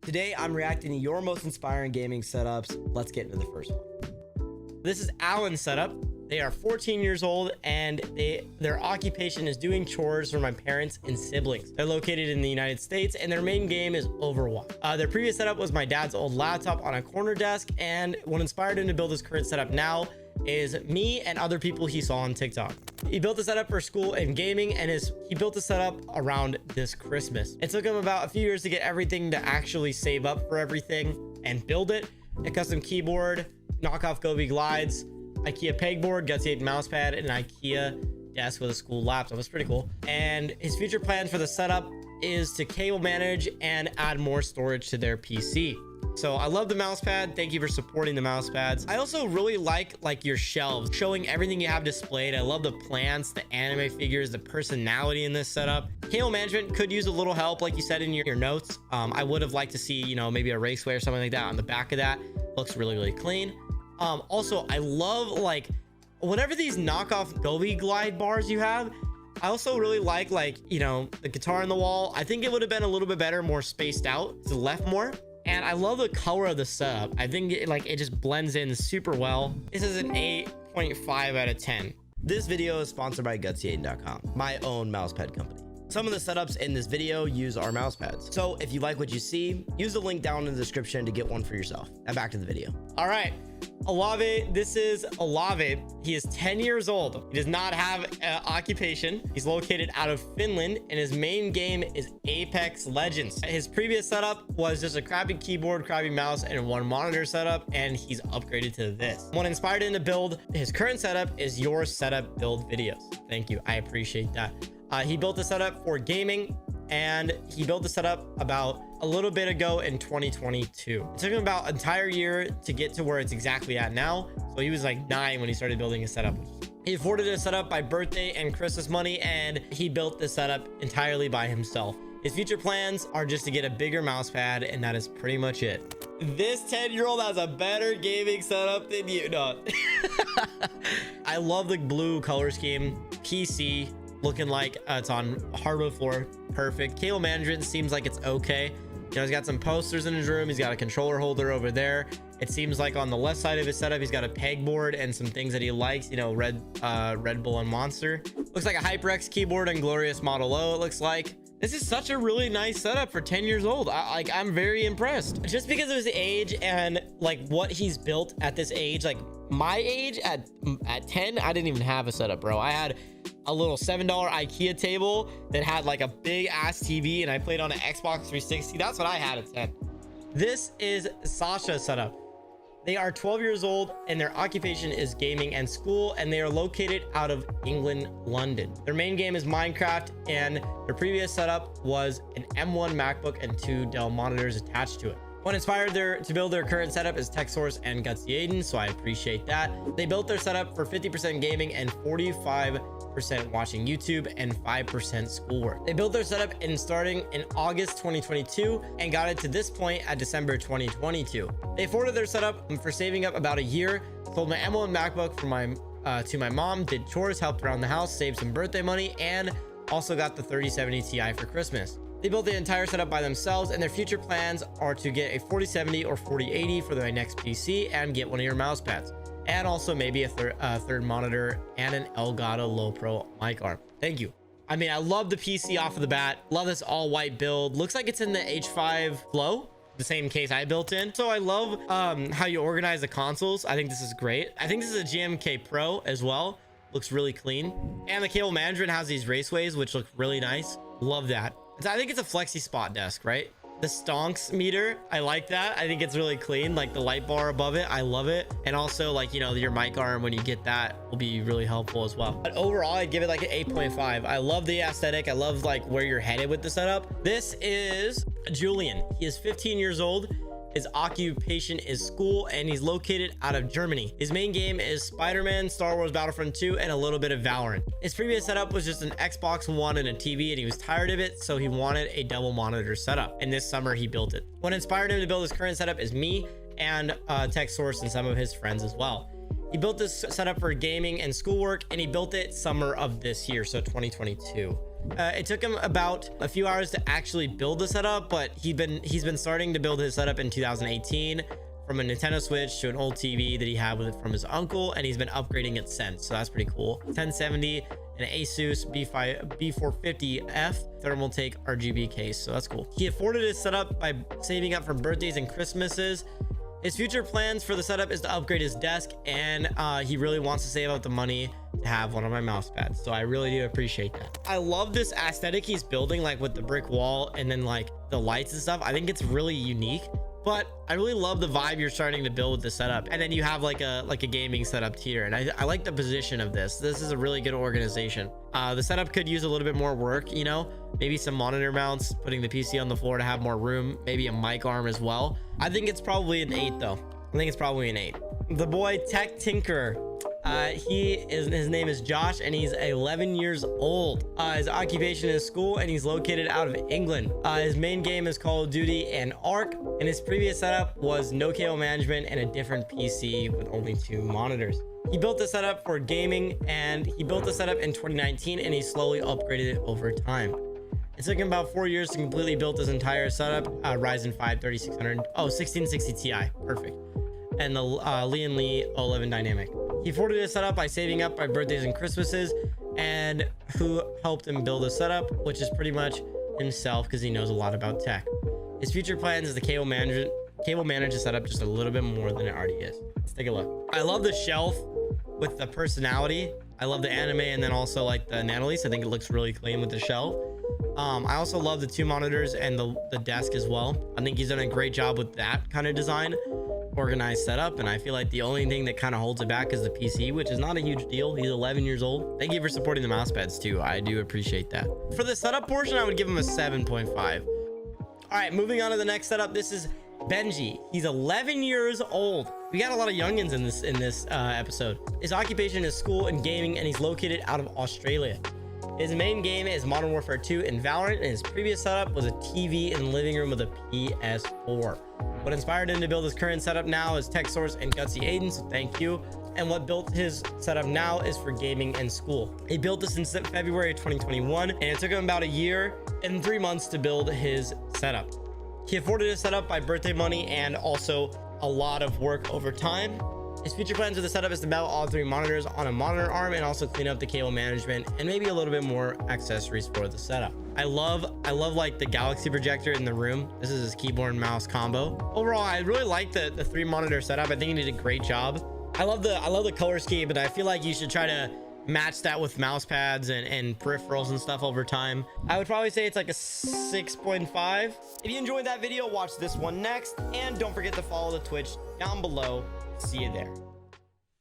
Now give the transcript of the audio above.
Today, I'm reacting to your most inspiring gaming setups. Let's get into the first one. This is Alan's setup. They are 14 years old and their occupation is doing chores for my parents and siblings. They're located in the United States and their main game is Overwatch. Their previous setup was my dad's old laptop on a corner desk, and what inspired him to build his current setup now is me and other people he saw on TikTok. He built the setup for school and gaming, and he built the setup around this Christmas. It took him about a few years to get everything to actually save up for everything and build it. A custom keyboard, knockoff Gobi glides, IKEA pegboard, GutzyAiden mousepad, and an IKEA desk with a school laptop. It's pretty cool. And his future plans for the setup is to cable manage and add more storage to their PC. So I love the mouse pad. Thank you for supporting the mouse pads. I also really like your shelves showing everything you have displayed. I love the plants, the anime figures, the personality in this setup. Cable management could use a little help, like you said in your notes. I would have liked to see, you know, maybe a raceway or something like that on the back of that. Looks really, really clean. Also, I love like whenever these knockoff Gobi glide bars you have. I also really like you know, the guitar on the wall. I think it would have been a little bit better, more spaced out to the left more. And I love the color of the setup. I think it just blends in super well. This is an 8.5 out of 10. This video is sponsored by GutzyAiden.com, my own mousepad company. Some of the setups in this video use our mouse pads. So if you like what you see, use the link down in the description to get one for yourself. Now back to the video. All right, Olave. This is Olave. He is 10 years old. He does not have an occupation. He's located out of Finland, and his main game is Apex Legends. His previous setup was just a crappy keyboard, crappy mouse, and one monitor setup, and he's upgraded to this. What inspired him to build his current setup is your setup build videos. Thank you. I appreciate that. He built the setup for gaming, and he built the setup about a little bit ago in 2022. It took him about an entire year to get to where it's exactly at now. So he was like 9 when he started building his setup. He afforded a setup by birthday and Christmas money, and he built the setup entirely by himself. His future plans are just to get a bigger mouse pad, and that is pretty much it. This 10-year-old has a better gaming setup than you. No. I love the blue color scheme. PC looking like it's on hardwood floor. Perfect. Cable management seems like it's okay. You know, he's got some posters in his room. He's got a controller holder over there. It seems like on the left side of his setup, he's got a pegboard and some things that he likes, you know, Red Bull and Monster. Looks like a HyperX keyboard and Glorious Model O, it looks like. This is such a really nice setup for 10 years old. I'm very impressed. Just because of his age and like what he's built at this age. Like my age at 10, I didn't even have a setup, bro. I had a little $7 IKEA table that had like a big ass TV, and I played on an Xbox 360. That's what I had at 10. This is Sasha's setup. They are 12 years old and their occupation is gaming and school, and they are located out of England, London. Their main game is Minecraft, and their previous setup was an M1 MacBook and 2 Dell monitors attached to it. What inspired to build their current setup is TechSource and GutzyAiden, so I appreciate that. They built their setup for 50% gaming and 45% watching YouTube and 5% schoolwork. They built their setup starting in August 2022 and got it to this point at December 2022. They afforded their setup for saving up about a year, sold my M1 MacBook to my mom, did chores, helped around the house, saved some birthday money, and also got the 3070 Ti for Christmas. They built the entire setup by themselves, and their future plans are to get a 4070 or 4080 for their next PC and get one of your mouse pads, and also maybe a third monitor and an Elgato Low Pro mic arm. Thank you. I mean, I love the PC off of the bat. Love this all white build. Looks like it's in the H5 Flow, the same case I built in. So I love how you organize the consoles. I think this is great. I think this is a GMK Pro as well. Looks really clean. And the cable management has these raceways, which look really nice. Love that. I think it's a flexi spot desk, right? The stonks meter, I like that. I think it's really clean, like the light bar above it. I love it. And also, like, you know, your mic arm, when you get that, will be really helpful as well. But overall, I'd give it like an 8.5. I love the aesthetic. I love like where you're headed with the setup. This is Julian. He is 15 years old. His occupation is school, and he's located out of Germany. His main game is Spider-Man, Star Wars Battlefront 2, and a little bit of Valorant. His previous setup was just an Xbox One and a TV, and he was tired of it, so he wanted a double monitor setup. And this summer, he built it. What inspired him to build his current setup is me and TechSource and some of his friends as well. He built this setup for gaming and schoolwork, and he built it summer of this year, so 2022. It took him about a few hours to actually build the setup, but he's been starting to build his setup in 2018 from a Nintendo Switch to an old TV that he had from his uncle, and he's been upgrading it since. So that's pretty cool. 1070, an Asus B450F thermal take RGB case. So that's cool. He afforded his setup by saving up for birthdays and Christmases. His future plans for the setup is to upgrade his desk, and he really wants to save up the money to have one of my mouse pads. So I really do appreciate that. I love this aesthetic he's building, like with the brick wall and then like the lights and stuff. I think it's really unique, but I really love the vibe you're starting to build with the setup. And then you have like a gaming setup here, and I like the position of this. This is a really good organization. The setup could use a little bit more work, you know, maybe some monitor mounts, putting the PC on the floor to have more room, maybe a mic arm as well. I think it's probably an 8 though. I think it's probably an 8. The boy Tech Tinker. His name is Josh, and he's 11 years old. His occupation is school, and he's located out of England. His main game is Call of Duty and Ark, and his previous setup was no cable management and a different PC with only 2 monitors. He built the setup for gaming, and he built the setup in 2019, and he slowly upgraded it over time. It took him about 4 years to completely build this entire setup. Ryzen 5 3600, 1660 Ti, perfect, and the Lee 11 Dynamic. He afforded his setup by saving up by birthdays and Christmases, and who helped him build the setup, which is pretty much himself because he knows a lot about tech. His future plans is to cable manage the setup just a little bit more than it already is. Let's take a look. I love the shelf with the personality. I love the anime, and then also like the Nanolise. I think it looks really clean with the shelf. I also love the 2 monitors and the desk as well. I think he's done a great job with that kind of design, organized setup, and I feel like the only thing that kind of holds it back is the PC, which is not a huge deal. He's 11 years old. Thank you for supporting the mouse pads too. I do appreciate that. For the setup portion, I would give him a 7.5. All right, moving on to the next setup. This is Benji. He's 11 years old. We got a lot of youngins in this episode. His occupation is school and gaming, and he's located out of Australia. His main game is Modern Warfare 2 and Valorant, and his previous setup was a TV in the living room with a PS4. What inspired him to build his current setup now is Tech Source and GutzyAiden, so thank you. And what built his setup now is for gaming and school. He built this in February 2021, and it took him about a year and 3 months to build his setup. He afforded his setup by birthday money and also a lot of work over time. His future plans with the setup is to mount all 3 monitors on a monitor arm and also clean up the cable management and maybe a little bit more accessories for the setup. I love like the Galaxy projector in the room. This is his keyboard and mouse combo. Overall, I really like the 3 monitor setup. I think he did a great job. I love the color scheme, but I feel like you should try to match that with mouse pads and peripherals and stuff over time. I would probably say it's like a 6.5. If you enjoyed that video, watch this one next, and don't forget to follow the Twitch down below. See you there.